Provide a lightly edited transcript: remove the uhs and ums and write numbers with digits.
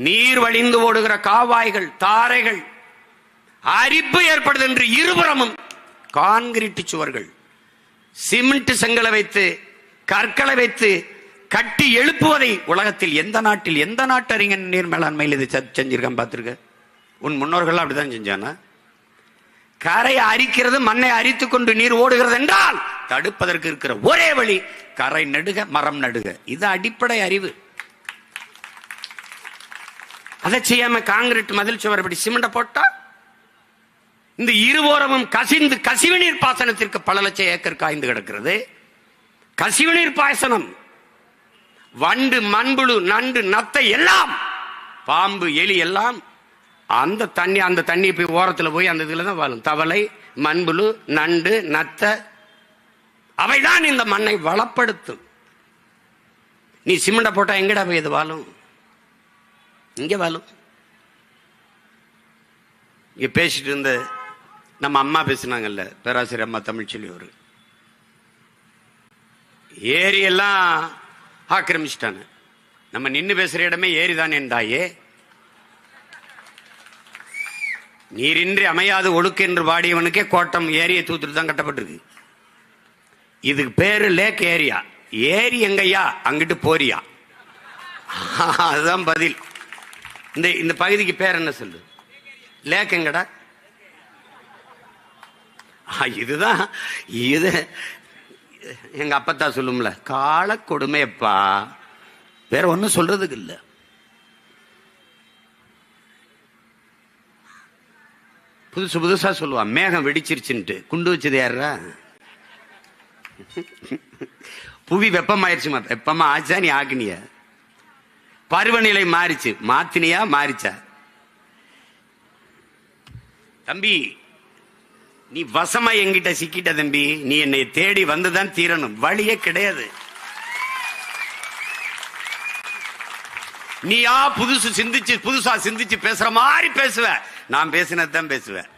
நீர் வழிந்து ஓடுகிற காவாய்கள், தாரைகள், அரிப்பு ஏற்படுது என்று இருபுறமும் கான்கிரீட் சுவர்கள், சிமெண்ட் செங்கலை வைத்து, கற்களை வைத்து கட்டி எழுப்புவதை உலகத்தில் எந்த நாட்டில், எந்த நாட்டு அறிஞர் நீர் மேலாண்மையில் இது செஞ்சிருக்கான் பார்த்திருக்க? உன் முன்னோர்கள் அப்படிதான் செஞ்சானா? கரை அரிக்கிறது, மண்ணை அரித்துக் கொண்டு நீர் ஓடுகிறது என்றால் தடுப்பதற்கு இருக்கிற ஒரே வழி கரை நடுக, மரம் நடுக. இது அடிப்படை அறிவு. அதை செய்யாம காங்கிரீட் மதில் சுவர் இப்படி சிமெண்ட போட்டா இந்த இருவோரமும் கசிந்து கசிவு நீர் பாசனத்திற்கு பல லட்சம் ஏக்கர் காய்ந்து கிடக்கிறது. கசிவு நீர் பாசனம், வண்டு, மண்புழு, நண்டு, நத்தை எல்லாம், பாம்பு, எலி எல்லாம் அந்த தண்ணி போய் ஓரத்தில் போய் அந்த இதுல தான் வாழும். தவளை, மண்புழு, நண்டு, நத்த, அவைதான் இந்த மண்ணை வளப்படுத்தும். நீ சிமெண்ட போட்டா எங்கடா போய் இது வாழும்? இங்க வாழும். இங்க பேசிட்டு இருந்த நம்ம அம்மா பேசினாங்கல்ல, பேராசிரியர் அம்மா தமிழ்ச்செல்வி, ஒரு ஏரி எல்லாம் ஆக்கிரமிச்சிட்டாங்க. நம்ம நின்று பேசுற இடமே ஏரிதான் என்றாயே. நீரின்றி அமையாது ஒழுக்கு என்று பாடியவனுக்கே கோட்டம் ஏரியை தூத்துட்டு தான் கட்டப்பட்டிருக்கு. இதுக்கு பேரு லேக் ஏரியா. ஏரி எங்கய்யா? அங்கிட்டு போரியா? அதுதான் பதில். இந்த பகுதிக்கு பேர் என்ன சொல்லு? லேக் எங்கடா? இதுதான். இது எங்க அப்பத்தா சொல்லும்ல, கால கொடுமையப்பா, வேற ஒன்னும் சொல்றதுக்கு இல்ல. புதுசு புதுசா சொல்லுவான். மேகம் வெடிச்சிருச்சுன்ட்டு குண்டு வச்சது யாரா? புவி வெப்பமாயிருச்சுமா. வெப்பமா ஆச்சா? நீ ஆக்குனிய? பருவநிலை மாறிச்சு, மாத்தினியா? மாறிச்சா? தம்பி, நீ வசமா எங்கிட்ட சிக்கிட்ட தம்பி. நீ என்னை தேடி வந்துதான் தீரணும், வழியே கிடையாது. நீயா புதுசா சிந்திச்சு பேசுற மாதிரி பேசுவ. நான் பேசினதான் பேசுவேன்.